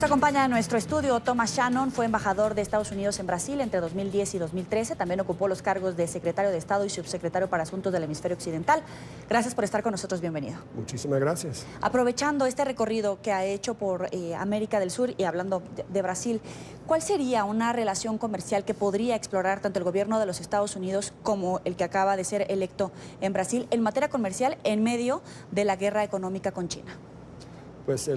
Nos acompaña en nuestro estudio Thomas Shannon, fue embajador de Estados Unidos en Brasil entre 2010 y 2013. También ocupó los cargos de secretario de Estado y subsecretario para Asuntos del Hemisferio Occidental. Gracias por estar con nosotros, bienvenido. Muchísimas gracias. Aprovechando este recorrido que ha hecho por América del Sur y hablando de Brasil, ¿cuál sería una relación comercial que podría explorar tanto el gobierno de los Estados Unidos como el que acaba de ser electo en Brasil en materia comercial en medio de la guerra económica con China? Pues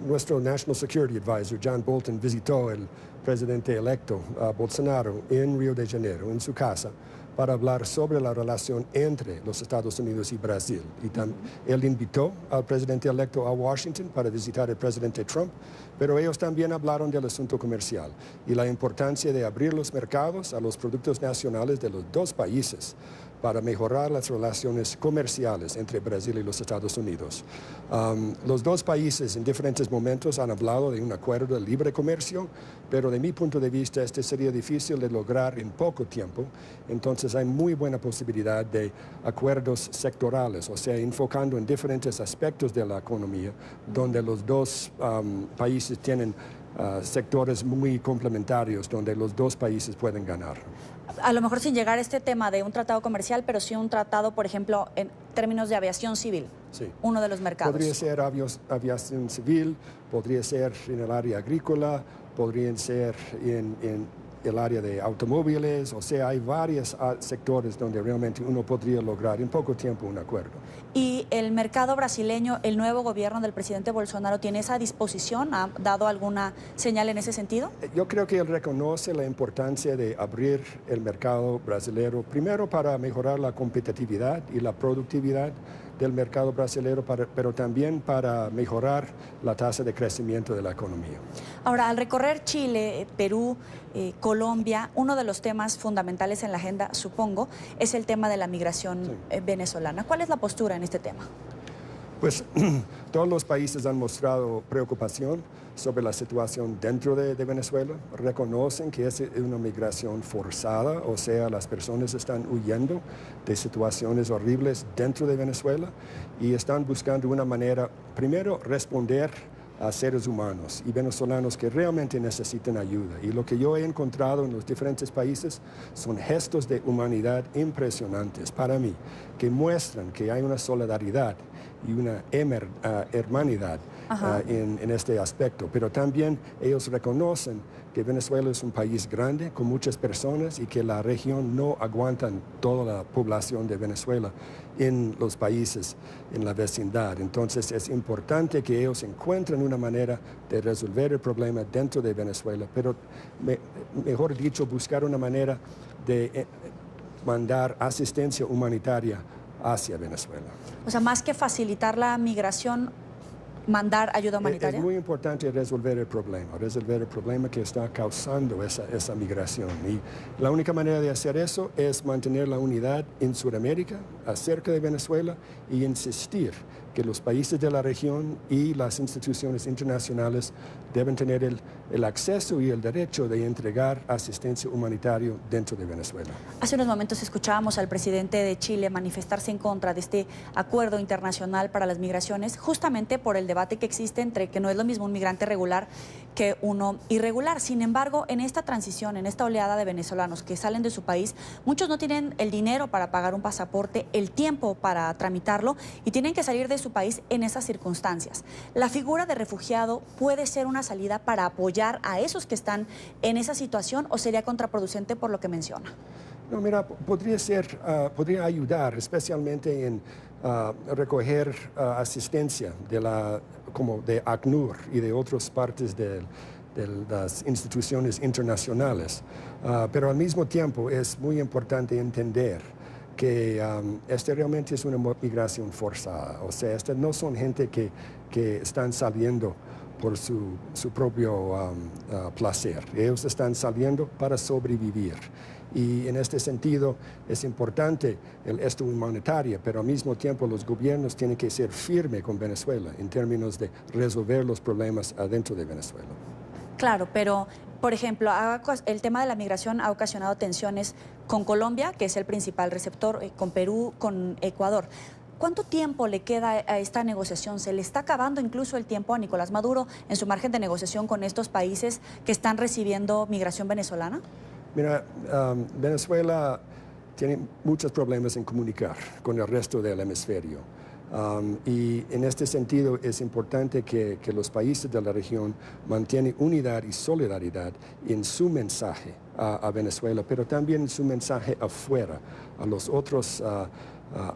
nuestro National Security Advisor, John Bolton, visitó al presidente electo Bolsonaro en Río de Janeiro, en su casa, para hablar sobre la relación entre los Estados Unidos y Brasil. Y él invitó al presidente electo a Washington para visitar al presidente Trump, pero ellos también hablaron del asunto comercial y la importancia de abrir los mercados a los productos nacionales de los dos países para mejorar las relaciones comerciales entre Brasil y los Estados Unidos. Los dos países en diferentes momentos han hablado de un acuerdo de libre comercio, pero de mi punto de vista este sería difícil de lograr en poco tiempo. Entonces hay muy buena posibilidad de acuerdos sectorales, o sea, enfocando en diferentes aspectos de la economía, donde los dos países tienen sectores muy complementarios, donde los dos países pueden ganar. A lo mejor sin llegar a este tema de un tratado comercial, pero sí un tratado, por ejemplo, en términos de aviación civil, sí. Uno de los mercados. Podría ser aviación civil, podría ser en el área agrícola, podrían ser en el área de automóviles, o sea, hay varios sectores donde realmente uno podría lograr en poco tiempo un acuerdo. ¿Y el mercado brasileño, el nuevo gobierno del presidente Bolsonaro, tiene esa disposición? ¿Ha dado alguna señal en ese sentido? Yo creo que él reconoce la importancia de abrir el mercado brasileño, primero para mejorar la competitividad y la productividad del mercado brasileño, pero también para mejorar la tasa de crecimiento de la economía. Ahora, al recorrer Chile, Perú, Colombia, uno de los temas fundamentales en la agenda, supongo, es el tema de la migración venezolana. ¿Cuál es la postura en este tema? Pues todos los países han mostrado preocupación sobre la situación dentro de Venezuela, reconocen que es una migración forzada, o sea, las personas están huyendo de situaciones horribles dentro de Venezuela y están buscando una manera, primero, responder a seres humanos y venezolanos que realmente necesitan ayuda. Y lo que yo he encontrado en los diferentes países son gestos de humanidad impresionantes para mí, que muestran que hay una solidaridad y una hermanidad en este aspecto. Pero también ellos reconocen que Venezuela es un país grande, con muchas personas, y que la región no aguanta toda la población de Venezuela en los países, en la vecindad. Entonces es importante que ellos encuentren una manera de resolver el problema dentro de Venezuela, pero mejor dicho, buscar una manera de mandar asistencia humanitaria hacia Venezuela. O sea, más que facilitar la migración, mandar ayuda humanitaria. Es muy importante resolver el problema que está causando esa migración. Y la única manera de hacer eso es mantener la unidad en Sudamérica, acerca de Venezuela, y insistir que los países de la región y las instituciones internacionales deben tener el acceso y el derecho de entregar asistencia humanitaria dentro de Venezuela. Hace unos momentos escuchábamos al presidente de Chile manifestarse en contra de este acuerdo internacional para las migraciones, justamente por el debate que existe entre que no es lo mismo un migrante regular que uno irregular. Sin embargo, en esta transición, en esta oleada de venezolanos que salen de su país, muchos no tienen el dinero para pagar un pasaporte, el tiempo para tramitarlo y tienen que salir de su país en esas circunstancias. ¿La figura de refugiado puede ser una salida para apoyar a esos que están en esa situación o sería contraproducente por lo que menciona? No, mira, podría ayudar especialmente en recoger asistencia como de ACNUR y de otras partes de las instituciones internacionales. Pero al mismo tiempo es muy importante entender que este realmente es una migración forzada. O sea, no son gente que están saliendo por su propio placer. Ellos están saliendo para sobrevivir. Y en este sentido es importante esto humanitario, pero al mismo tiempo los gobiernos tienen que ser firmes con Venezuela en términos de resolver los problemas adentro de Venezuela. Claro, pero, por ejemplo, el tema de la migración ha ocasionado tensiones con Colombia, que es el principal receptor, con Perú, con Ecuador. ¿Cuánto tiempo le queda a esta negociación? ¿Se le está acabando incluso el tiempo a Nicolás Maduro en su margen de negociación con estos países que están recibiendo migración venezolana? Mira, Venezuela tiene muchos problemas en comunicar con el resto del hemisferio. Y en este sentido es importante que los países de la región mantienen unidad y solidaridad en su mensaje a Venezuela, pero también en su mensaje afuera, a los otros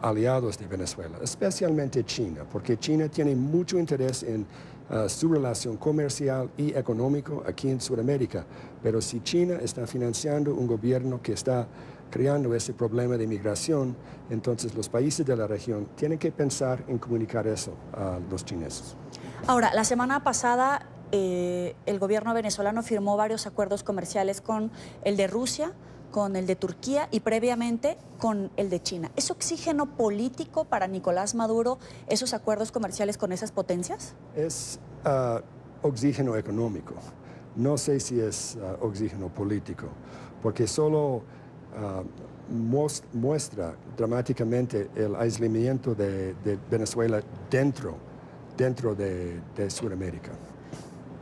aliados de Venezuela, especialmente China, porque China tiene mucho interés en su relación comercial y económico aquí en Sudamérica. Pero si China está financiando un gobierno que está creando ese problema de migración, entonces los países de la región tienen que pensar en comunicar eso a los chineses. Ahora, la semana pasada el gobierno venezolano firmó varios acuerdos comerciales con el de Rusia, con el de Turquía y previamente con el de China. ¿Es oxígeno político para Nicolás Maduro esos acuerdos comerciales con esas potencias? Es oxígeno económico. No sé si es oxígeno político, porque solo muestra dramáticamente el aislamiento de Venezuela dentro de Sudamérica.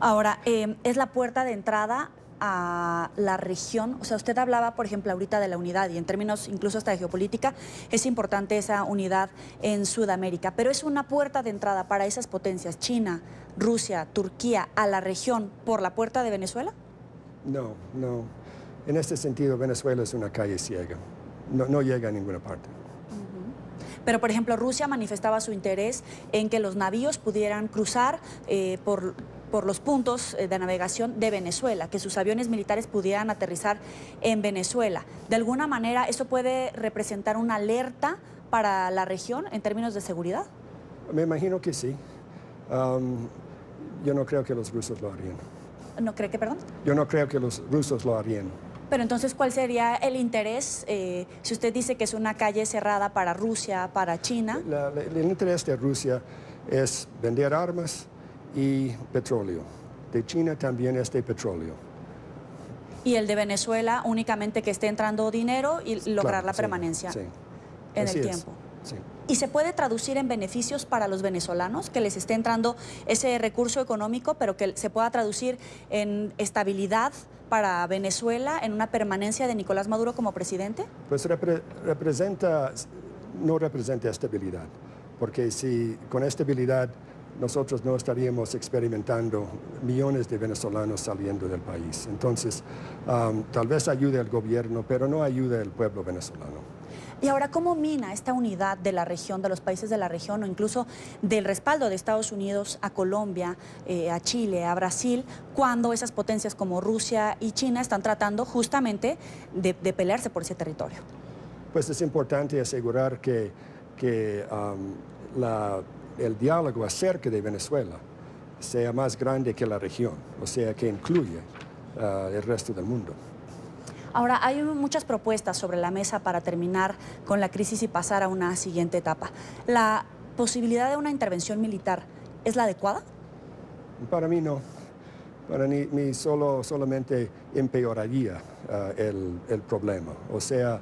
Ahora, es la puerta de entrada a la región. O sea, usted hablaba, por ejemplo, ahorita de la unidad y en términos incluso hasta de geopolítica, es importante esa unidad en Sudamérica, pero es una puerta de entrada para esas potencias, China, Rusia, Turquía, a la región por la puerta de Venezuela. No, no. En este sentido, Venezuela es una calle ciega. No llega a ninguna parte. Pero, por ejemplo, Rusia manifestaba su interés en que los navíos pudieran cruzar por los puntos de navegación de Venezuela, que sus aviones militares pudieran aterrizar en Venezuela. De alguna manera, ¿eso puede representar una alerta para la región en términos de seguridad? Me imagino que sí. Yo no creo que los rusos lo harían. ¿No cree que, perdón? Yo no creo que los rusos lo harían. Pero entonces, ¿cuál sería el interés? Si usted dice que es una calle cerrada para Rusia, para China. El interés de Rusia es vender armas y petróleo. De China también es de petróleo. Y el de Venezuela únicamente que esté entrando dinero y lograr la permanencia en el tiempo. Sí. ¿Y se puede traducir en beneficios para los venezolanos, que les esté entrando ese recurso económico, pero que se pueda traducir en estabilidad para Venezuela, en una permanencia de Nicolás Maduro como presidente? Pues no representa estabilidad, porque si con estabilidad nosotros no estaríamos experimentando millones de venezolanos saliendo del país. Entonces, tal vez ayude al gobierno, pero no ayude al pueblo venezolano. Y ahora, ¿cómo mina esta unidad de la región, de los países de la región, o incluso del respaldo de Estados Unidos a Colombia, a Chile, a Brasil, cuando esas potencias como Rusia y China están tratando justamente de pelearse por ese territorio? Pues es importante asegurar que el diálogo acerca de Venezuela sea más grande que la región, o sea, que incluya el resto del mundo. Ahora, hay muchas propuestas sobre la mesa para terminar con la crisis y pasar a una siguiente etapa. ¿La posibilidad de una intervención militar es la adecuada? Para mí no. Para mí solamente empeoraría el problema. O sea,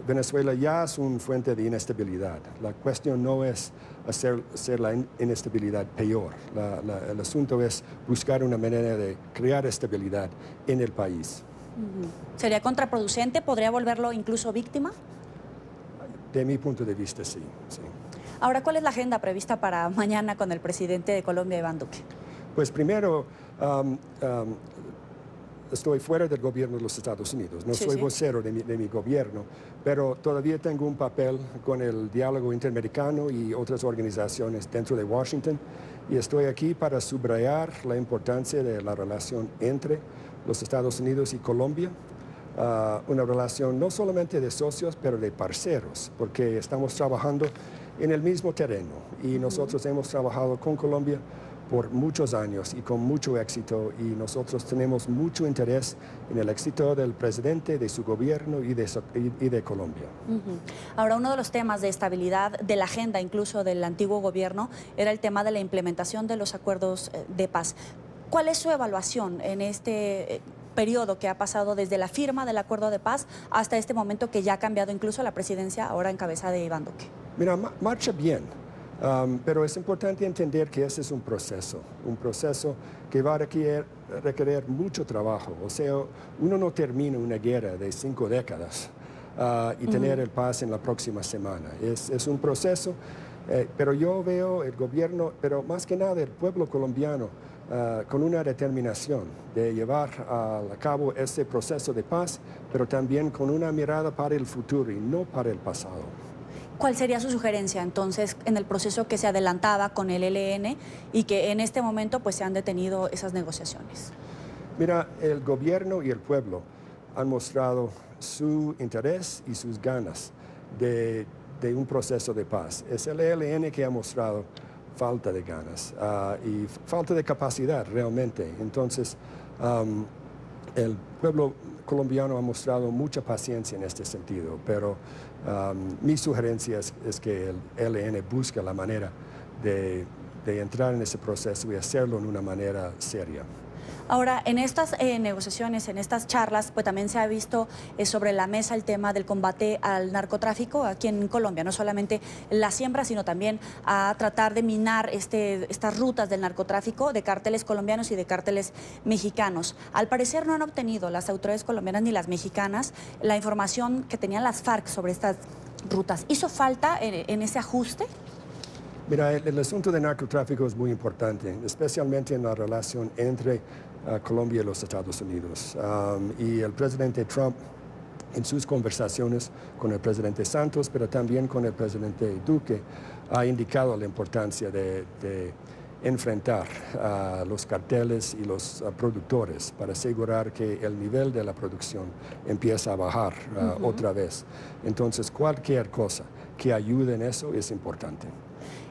Venezuela ya es una fuente de inestabilidad. La cuestión no es hacer la inestabilidad peor. El asunto es buscar una manera de crear estabilidad en el país. ¿Sería contraproducente? ¿Podría volverlo incluso víctima? De mi punto de vista, sí. Ahora, ¿cuál es la agenda prevista para mañana con el presidente de Colombia, Iván Duque? Pues primero, estoy fuera del gobierno de los Estados Unidos. No soy vocero de mi gobierno, pero todavía tengo un papel con el diálogo interamericano y otras organizaciones dentro de Washington. Y estoy aquí para subrayar la importancia de la relación entre los Estados Unidos y Colombia, una relación no solamente de socios, pero de parceros, porque estamos trabajando en el mismo terreno y nosotros hemos trabajado con Colombia por muchos años y con mucho éxito, y nosotros tenemos mucho interés en el éxito del presidente, de su gobierno y de Colombia. Ahora, uno de los temas de estabilidad de la agenda, incluso del antiguo gobierno, era el tema de la implementación de los acuerdos de paz. ¿Cuál es su evaluación en este periodo que ha pasado desde la firma del acuerdo de paz hasta este momento que ya ha cambiado incluso la presidencia ahora en cabeza de Iván Duque? Mira, marcha bien, pero es importante entender que ese es un proceso que va a requerir mucho trabajo. O sea, uno no termina una guerra de 5 décadas y tener el paz en la próxima semana. Es un proceso, pero yo veo el gobierno, pero más que nada el pueblo colombiano, con una determinación de llevar a cabo ese proceso de paz, pero también con una mirada para el futuro y no para el pasado. ¿Cuál sería su sugerencia entonces en el proceso que se adelantaba con el ELN y que en este momento pues se han detenido esas negociaciones? Mira, el gobierno y el pueblo han mostrado su interés y sus ganas de un proceso de paz. Es el ELN que ha mostrado falta de ganas y falta de capacidad realmente. Entonces, el pueblo colombiano ha mostrado mucha paciencia en este sentido, pero mi sugerencia es que el ELN busque la manera de entrar en ese proceso y hacerlo en una manera seria. Ahora, en estas negociaciones, en estas charlas, pues también se ha visto sobre la mesa el tema del combate al narcotráfico aquí en Colombia, no solamente la siembra, sino también a tratar de minar estas rutas del narcotráfico de cárteles colombianos y de cárteles mexicanos. Al parecer no han obtenido las autoridades colombianas ni las mexicanas la información que tenían las FARC sobre estas rutas. ¿Hizo falta en ese ajuste? Mira, el asunto del narcotráfico es muy importante, especialmente en la relación entre Colombia y los Estados Unidos. Y el presidente Trump, en sus conversaciones con el presidente Santos, pero también con el presidente Duque, ha indicado la importancia de enfrentar a los carteles y los productores para asegurar que el nivel de la producción empieza a bajar otra vez. Entonces, cualquier cosa que ayude en eso es importante.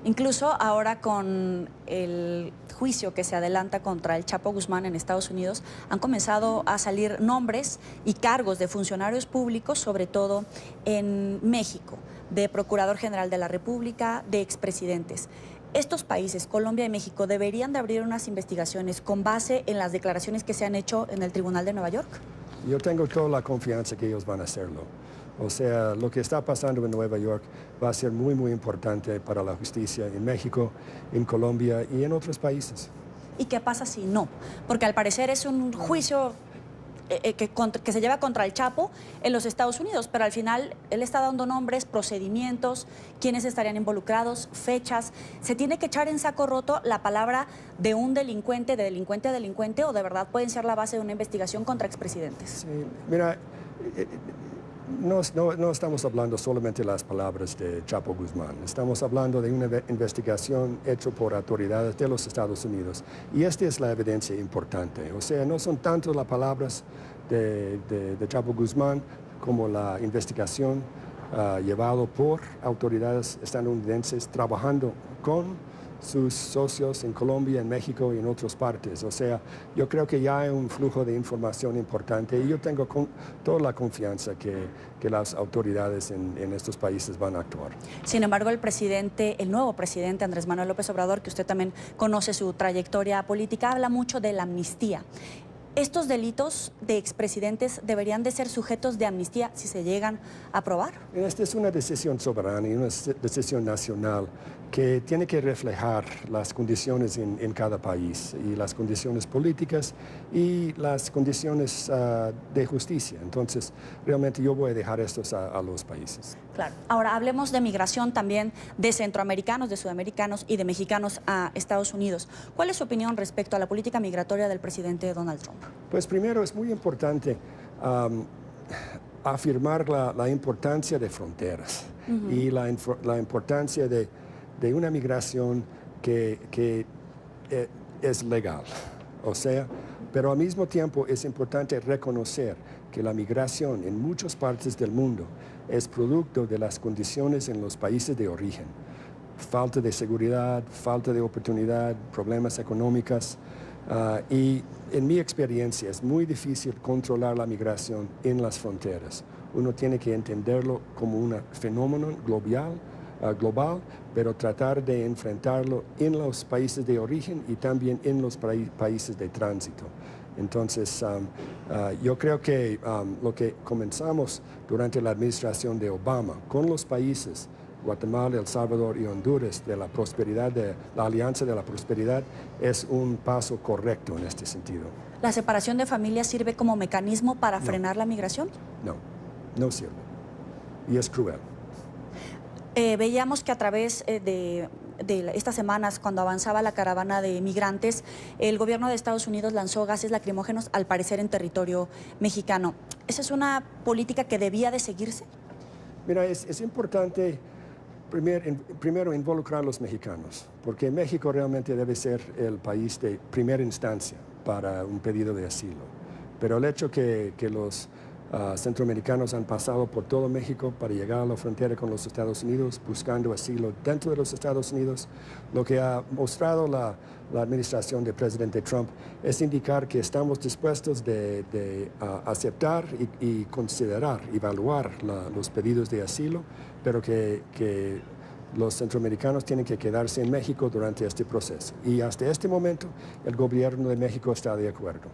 Incluso ahora con el juicio que se adelanta contra el Chapo Guzmán en Estados Unidos, han comenzado a salir nombres y cargos de funcionarios públicos, sobre todo en México, de Procurador General de la República, de expresidentes. Estos países, Colombia y México, ¿deberían de abrir unas investigaciones con base en las declaraciones que se han hecho en el Tribunal de Nueva York? Yo tengo toda la confianza que ellos van a hacerlo. O sea, lo que está pasando en Nueva York va a ser muy, muy importante para la justicia en México, en Colombia y en otros países. ¿Y qué pasa si no? Porque al parecer es un juicio que se lleva contra el Chapo en los Estados Unidos, pero al final él está dando nombres, procedimientos, quiénes estarían involucrados, fechas. ¿Se tiene que echar en saco roto la palabra de un delincuente, de delincuente a delincuente, o de verdad pueden ser la base de una investigación contra expresidentes? Sí, mira, no estamos hablando solamente de las palabras de Chapo Guzmán, estamos hablando de una investigación hecha por autoridades de los Estados Unidos y esta es la evidencia importante. O sea, no son tanto las palabras de Chapo Guzmán como la investigación llevada por autoridades estadounidenses trabajando con sus socios en Colombia, en México y en otras partes. O sea, yo creo que ya hay un flujo de información importante y yo tengo toda la confianza que las autoridades en estos países van a actuar. Sin embargo, el nuevo presidente Andrés Manuel López Obrador, que usted también conoce su trayectoria política, habla mucho de la amnistía. ¿Estos delitos de expresidentes deberían de ser sujetos de amnistía si se llegan a aprobar? Esta es una decisión soberana y una decisión nacional que tiene que reflejar las condiciones en cada país y las condiciones políticas y las condiciones de justicia. Entonces, realmente yo voy a dejar estos a los países. Claro. Ahora, hablemos de migración también de centroamericanos, de sudamericanos y de mexicanos a Estados Unidos. ¿Cuál es su opinión respecto a la política migratoria del presidente Donald Trump? Pues primero es muy importante afirmar la importancia de fronteras y la importancia de una migración que es legal, o sea, pero al mismo tiempo es importante reconocer que la migración en muchas partes del mundo es producto de las condiciones en los países de origen. Falta de seguridad, falta de oportunidad, problemas económicos y en mi experiencia es muy difícil controlar la migración en las fronteras. Uno tiene que entenderlo como un fenómeno global, pero tratar de enfrentarlo en los países de origen y también en los países de tránsito. Entonces, yo creo que lo que comenzamos durante la administración de Obama con los países Guatemala, El Salvador y Honduras, de la prosperidad, de la Alianza de la Prosperidad, es un paso correcto en este sentido. ¿La separación de familias sirve como mecanismo para frenar la migración? No, no sirve. Y es cruel. Veíamos que a través de estas semanas, cuando avanzaba la caravana de migrantes, el gobierno de Estados Unidos lanzó gases lacrimógenos, al parecer en territorio mexicano. ¿Esa es una política que debía de seguirse? Mira, es importante primero involucrar a los mexicanos, porque México realmente debe ser el país de primera instancia para un pedido de asilo. Pero el hecho que los centroamericanos han pasado por todo México para llegar a la frontera con los Estados Unidos buscando asilo dentro de los Estados Unidos, lo que ha mostrado la administración del presidente Trump es indicar que estamos dispuestos de aceptar y considerar, evaluar los pedidos de asilo, pero que los centroamericanos tienen que quedarse en México durante este proceso. Y hasta este momento el gobierno de México está de acuerdo.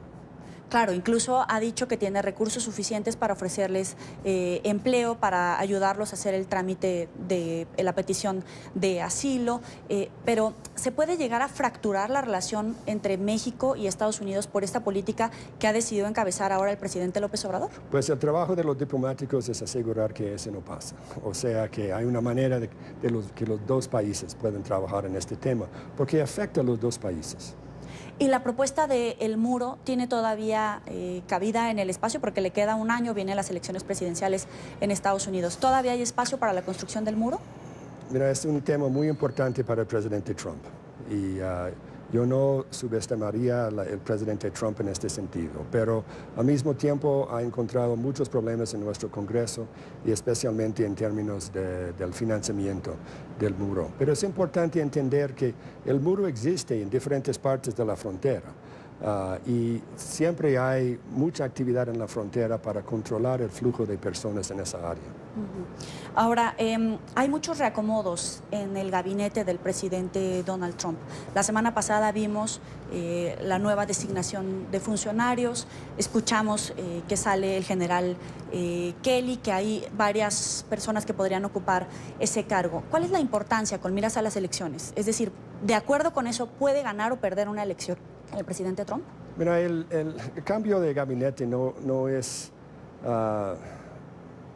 Claro, incluso ha dicho que tiene recursos suficientes para ofrecerles empleo, para ayudarlos a hacer el trámite de la petición de asilo, pero ¿se puede llegar a fracturar la relación entre México y Estados Unidos por esta política que ha decidido encabezar ahora el presidente López Obrador? Pues el trabajo de los diplomáticos es asegurar que eso no pasa. O sea, que hay una manera que los dos países puedan trabajar en este tema, porque afecta a los dos países. ¿Y la propuesta del muro tiene todavía cabida en el espacio? Porque le queda un año, vienen las elecciones presidenciales en Estados Unidos. ¿Todavía hay espacio para la construcción del muro? Mira, es un tema muy importante para el presidente Trump. Y yo no subestimaría el presidente Trump en este sentido, pero al mismo tiempo ha encontrado muchos problemas en nuestro Congreso y especialmente en términos del financiamiento del muro. Pero es importante entender que el muro existe en diferentes partes de la frontera. Y siempre hay mucha actividad en la frontera para controlar el flujo de personas en esa área. Ahora, hay muchos reacomodos en el gabinete del presidente Donald Trump. La semana pasada vimos la nueva designación de funcionarios, escuchamos que sale el general Kelly, que hay varias personas que podrían ocupar ese cargo. ¿Cuál es la importancia con miras a las elecciones? Es decir, ¿de acuerdo con eso puede ganar o perder una elección el presidente Trump? Mira, el cambio de gabinete no es,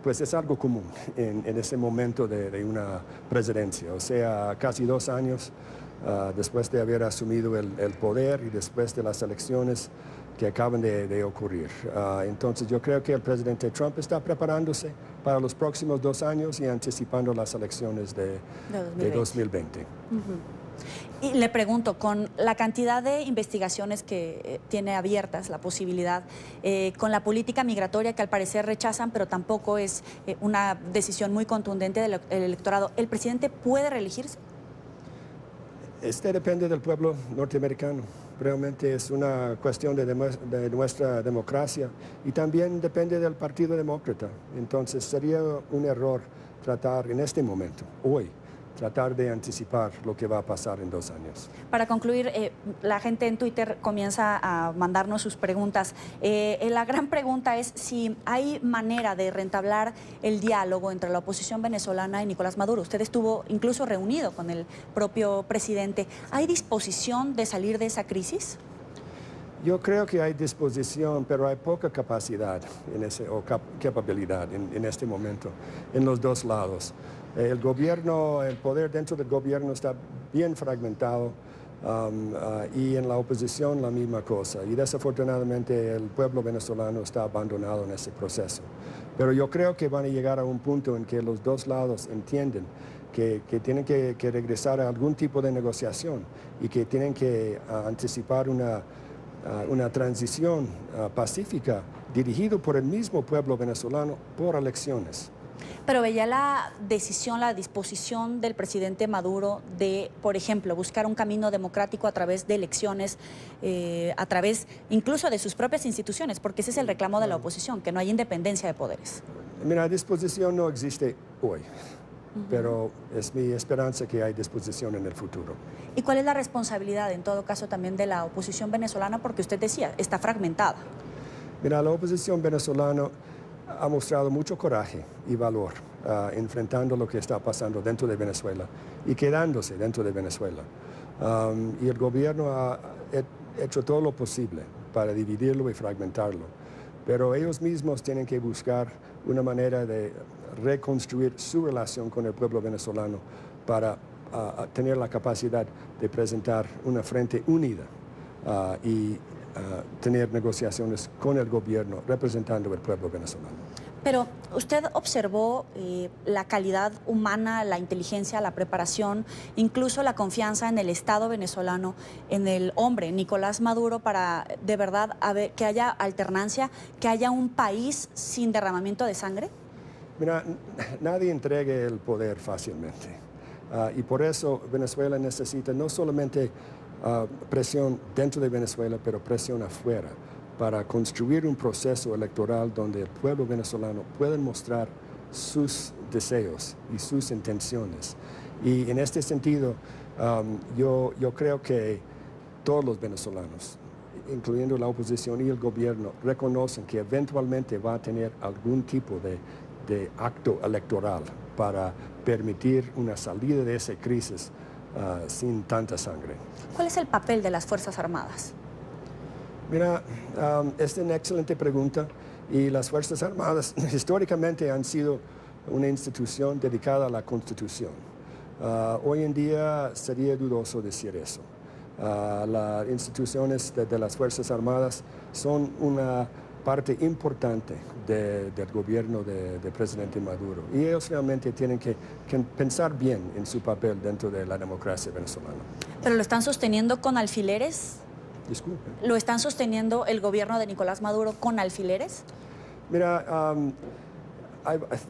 pues es algo común en ese momento de una presidencia. O sea, casi 2 años después de haber asumido el poder y después de las elecciones que acaban de ocurrir. Entonces yo creo que el presidente Trump está preparándose para los próximos 2 años y anticipando las elecciones de 2020. Y le pregunto, con la cantidad de investigaciones que tiene abiertas, la posibilidad, con la política migratoria que al parecer rechazan, pero tampoco es una decisión muy contundente del electorado, ¿el presidente puede reelegirse? Este depende del pueblo norteamericano. Realmente es una cuestión de nuestra democracia y también depende del Partido Demócrata. Entonces sería un error tratar en este momento, hoy, tratar de anticipar lo que va a pasar en 2 años. Para concluir, la gente en Twitter comienza a mandarnos sus preguntas. La gran pregunta es si hay manera de reentablar el diálogo entre la oposición venezolana y Nicolás Maduro. Usted estuvo incluso reunido con el propio presidente. ¿Hay disposición de salir de esa crisis? Yo creo que hay disposición, pero hay poca capacidad o capacidad en este momento en los dos lados. El gobierno, el poder dentro del gobierno está bien fragmentado y en la oposición la misma cosa. Y desafortunadamente el pueblo venezolano está abandonado en ese proceso. Pero yo creo que van a llegar a un punto en que los dos lados entienden que tienen que regresar a algún tipo de negociación y que tienen que anticipar una transición pacífica dirigida por el mismo pueblo venezolano por elecciones. Pero veía la decisión, la disposición del presidente Maduro de, por ejemplo, buscar un camino democrático a través de elecciones, a través incluso de sus propias instituciones, porque ese es el reclamo de la oposición, que no hay independencia de poderes. Mira, disposición no existe hoy, pero es mi esperanza que hay disposición en el futuro. ¿Y cuál es la responsabilidad, en todo caso, también de la oposición venezolana? Porque usted decía, está fragmentada. Mira, la oposición venezolana ha mostrado mucho coraje y valor enfrentando lo que está pasando dentro de Venezuela y quedándose dentro de Venezuela. Y el gobierno ha hecho todo lo posible para dividirlo y fragmentarlo. Pero ellos mismos tienen que buscar una manera de reconstruir su relación con el pueblo venezolano para tener la capacidad de presentar una frente unida y tener negociaciones con el gobierno representando al pueblo venezolano. Pero usted observó la calidad humana, la inteligencia, la preparación, incluso la confianza en el Estado venezolano, en el hombre, Nicolás Maduro, para de verdad que haya alternancia, que haya un país sin derramamiento de sangre. Mira, nadie entregue el poder fácilmente. Y por eso Venezuela necesita no solamente presión dentro de Venezuela, pero presión afuera, para construir un proceso electoral donde el pueblo venezolano pueda mostrar sus deseos y sus intenciones. Y en este sentido, yo creo que todos los venezolanos, incluyendo la oposición y el gobierno, reconocen que eventualmente va a tener algún tipo de acto electoral para permitir una salida de esa crisis sin tanta sangre. ¿Cuál es el papel de las Fuerzas Armadas? Mira, es una excelente pregunta y las Fuerzas Armadas históricamente han sido una institución dedicada a la Constitución. Hoy en día sería dudoso decir eso. Las instituciones de las Fuerzas Armadas son una parte importante del gobierno del presidente Maduro y ellos realmente tienen que pensar bien en su papel dentro de la democracia venezolana. ¿Pero lo están sosteniendo con alfileres? Disculpe. ¿Lo están sosteniendo el gobierno de Nicolás Maduro con alfileres? Mira,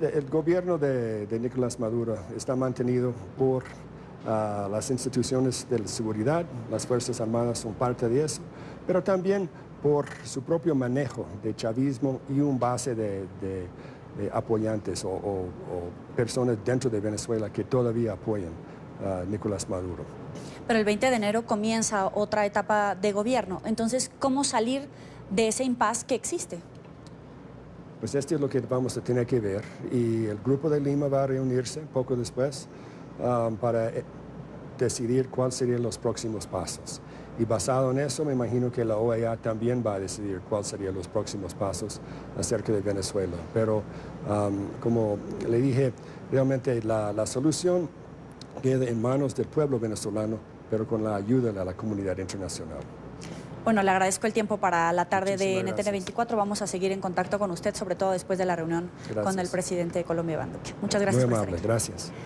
el gobierno de Nicolás Maduro está mantenido por las instituciones de la seguridad, las Fuerzas Armadas son parte de eso, pero también por su propio manejo de chavismo y un base de apoyantes o personas dentro de Venezuela que todavía apoyan a Nicolás Maduro. Pero el 20 de enero comienza otra etapa de gobierno. Entonces, ¿cómo salir de ese impasse que existe? Pues esto es lo que vamos a tener que ver y el Grupo de Lima va a reunirse poco después para decidir cuáles serían los próximos pasos. Y basado en eso, me imagino que la OEA también va a decidir cuáles serían los próximos pasos acerca de Venezuela. Pero, como le dije, realmente la solución queda en manos del pueblo venezolano, pero con la ayuda de la comunidad internacional. Bueno, le agradezco el tiempo para la tarde de Muchísimas NTN 24. Vamos a seguir en contacto con usted, sobre todo después de la reunión con el presidente de Colombia, Iván Duque. Muchas gracias. Muy amable, gracias.